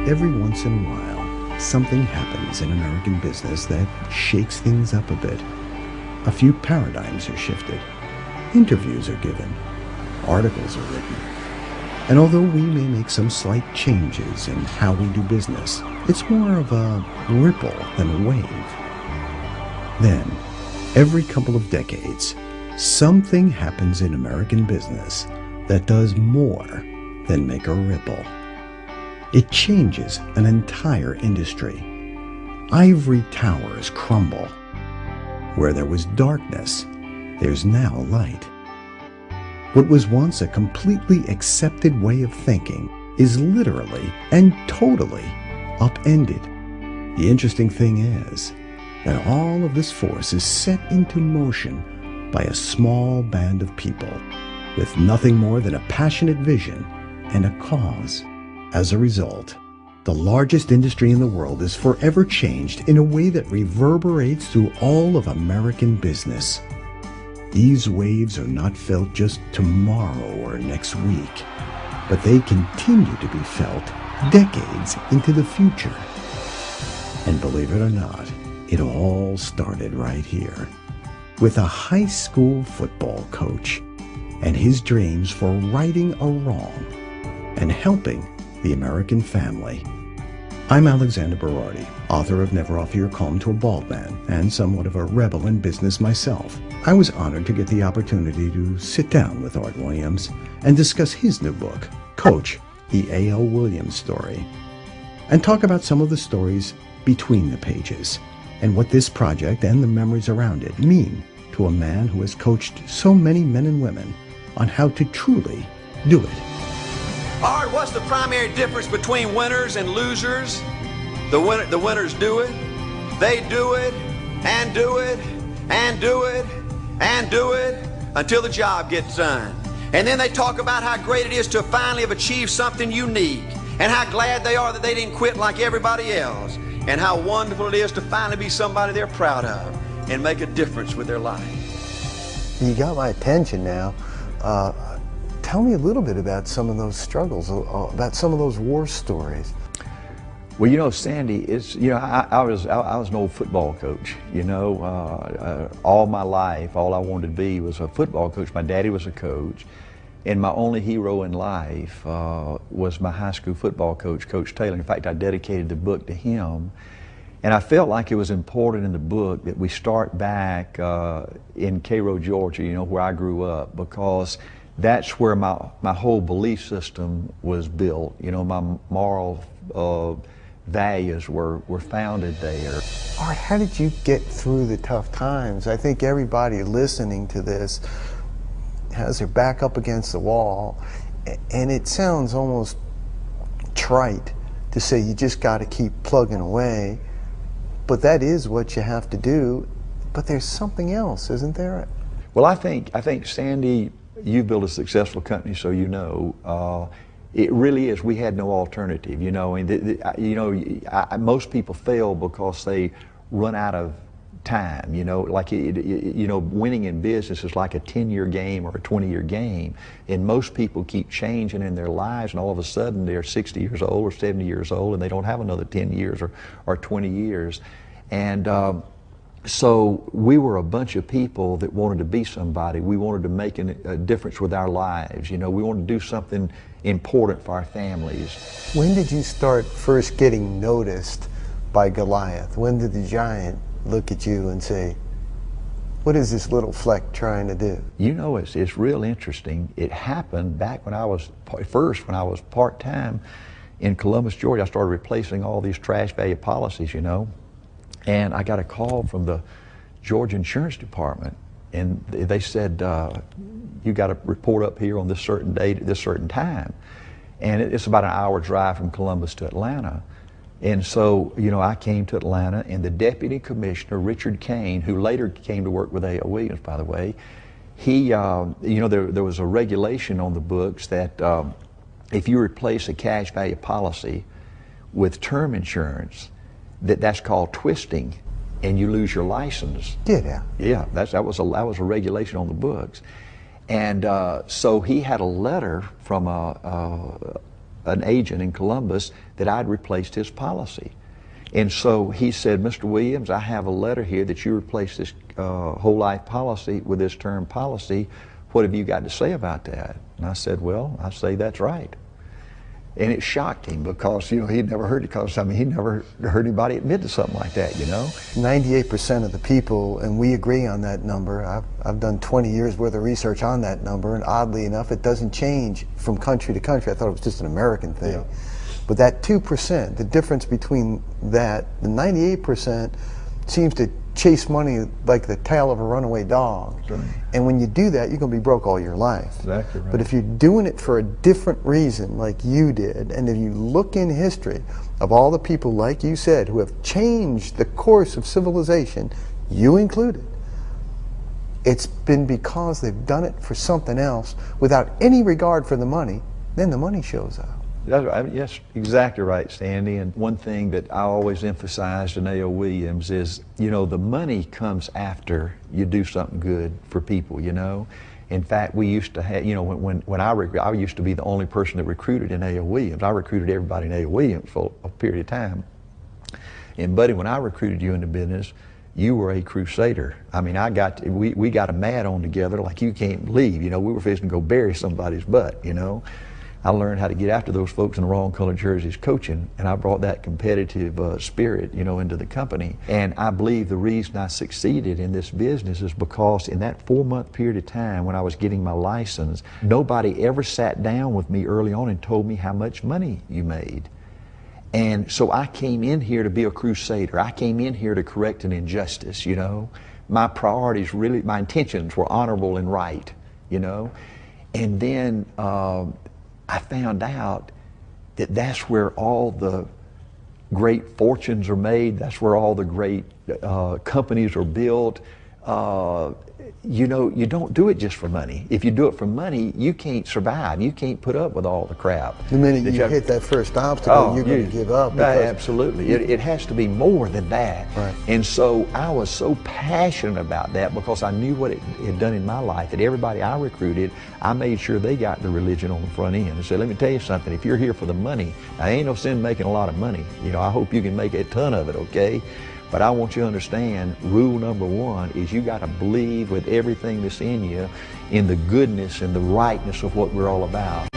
Every once in a while, something happens in American business that shakes things up a bit. A few paradigms are shifted. Interviews are given. Articles are written. And although we may make some slight changes in how we do business, it's more of a ripple than a wave. Then, every couple of decades, something happens in American business that does more than make a ripple. It changes an entire industry. Ivory towers crumble. Where there was darkness, there's now light. What was once a completely accepted way of thinking is literally and totally upended. The interesting thing is that all of this force is set into motion by a small band of people with nothing more than a passionate vision and a cause. As a result, the largest industry in the world is forever changed in a way that reverberates through all of American business. These waves are not felt just tomorrow or next week, but they continue to be felt decades into the future. And believe it or not, it all started right here, with a high school football coach and his dreams for righting a wrong and helping the American family. I'm Alexander Berardi, author of Never Offer Your Comb to a Bald Man, and somewhat of a rebel in business myself. I was honored to get the opportunity to sit down with Art Williams and discuss his new book, Coach, the A.L. Williams Story, and talk about some of the stories between the pages and what this project and the memories around it mean to a man who has coached so many men and women on how to truly do it. Art, what's the primary difference between winners and losers? The winners do it, they do it, and do it, and do it, and do it, until the job gets done. And then they talk about how great it is to finally have achieved something unique, and how glad they are that they didn't quit like everybody else, and how wonderful it is to finally be somebody they're proud of, and make a difference with their life. You got my attention now. Tell me a little bit about some of those struggles, about some of those war stories. Well, you know, Sandy, it's, you know, I was an old football coach, you know, all my life, all I wanted to be was a football coach. My daddy was a coach, and my only hero in life was my high school football coach, Coach Taylor. In fact, I dedicated the book to him, and I felt like it was important in the book that we start back in Cairo, Georgia, you know, where I grew up, because that's where my whole belief system was built. You know, my moral values were founded there. Art, how did you get through the tough times? I think everybody listening to this has their back up against the wall, and it sounds almost trite to say you just got to keep plugging away, but that is what you have to do. But there's something else, isn't there? Well, I think Sandy, you've built a successful company, so you know. It really is. We had no alternative, you know. And most people fail because they run out of time. You know, like you know, winning in business is like a 10-year game or a 20-year game, and most people keep changing in their lives, and all of a sudden they're 60 years old or 70 years old, and they don't have another 10 years or 20 years, and. So we were a bunch of people that wanted to be somebody. We wanted to make a difference with our lives. You know, we wanted to do something important for our families. When did you start first getting noticed by Goliath? When did the giant look at you and say, what is this little Fleck trying to do? You know, it's real interesting. It happened back when I was part-time in Columbus, Georgia. I started replacing all these trash value policies, you know. And I got a call from the Georgia Insurance Department, and they said, you got to report up here on this certain date at this certain time. And it's about an hour drive from Columbus to Atlanta. And so, you know, I came to Atlanta, and the Deputy Commissioner, Richard Kane, who later came to work with A.L. Williams, by the way, he, you know, there was a regulation on the books that if you replace a cash value policy with term insurance, that's called twisting, and you lose your license. Yeah. Yeah, that was a regulation on the books, and so he had a letter from an agent in Columbus that I'd replaced his policy. And so he said, Mr. Williams, I have a letter here that you replaced this whole life policy with this term policy. What have you got to say about that? And I said, well, I say that's right. And it shocked him because, you know, he'd never heard it, because, I mean, he never heard anybody admit to something like that, you know? 98% of the people, and we agree on that number. I've done 20 years worth of research on that number, and oddly enough, it doesn't change from country to country. I thought it was just an American thing. Yeah. But that 2%, the difference between that, the 98% seems to chase money like the tail of a runaway dog. Right. And when you do that, you're going to be broke all your life. Exactly right. But if you're doing it for a different reason, like you did, and if you look in history of all the people, like you said, who have changed the course of civilization, you included, it's been because they've done it for something else without any regard for the money. Then the money shows up. Yes, exactly right, Sandy. And one thing that I always emphasized in A.O. Williams is, you know, the money comes after you do something good for people, you know. In fact, we used to have, you know, when I used to be the only person that recruited in A.O. Williams. I recruited everybody in A.O. Williams for a period of time. And buddy, when I recruited you into business, you were a crusader. I mean, we got a mat on together like you can't believe. You know, we were fixing to go bury somebody's butt, you know. I learned how to get after those folks in the wrong colored jerseys coaching, and I brought that competitive spirit, you know, into the company. And I believe the reason I succeeded in this business is because in that 4-month period of time when I was getting my license, nobody ever sat down with me early on and told me how much money you made. And so I came in here to be a crusader. I came in here to correct an injustice, you know. My priorities really, my intentions were honorable and right, you know. And then I found out that that's where all the great fortunes are made. That's where all the great companies are built. You know, you don't do it just for money. If you do it for money, you can't survive. You can't put up with all the crap. The minute you hit that first obstacle, you're going to give up. Absolutely. It has to be more than that. Right. And so I was so passionate about that because I knew what it had done in my life. That everybody I recruited, I made sure they got the religion on the front end. And said, let me tell you something, if you're here for the money, now ain't no sin making a lot of money. You know, I hope you can make a ton of it, okay? But I want you to understand, rule number one is you got to believe with everything that's in you in the goodness and the rightness of what we're all about.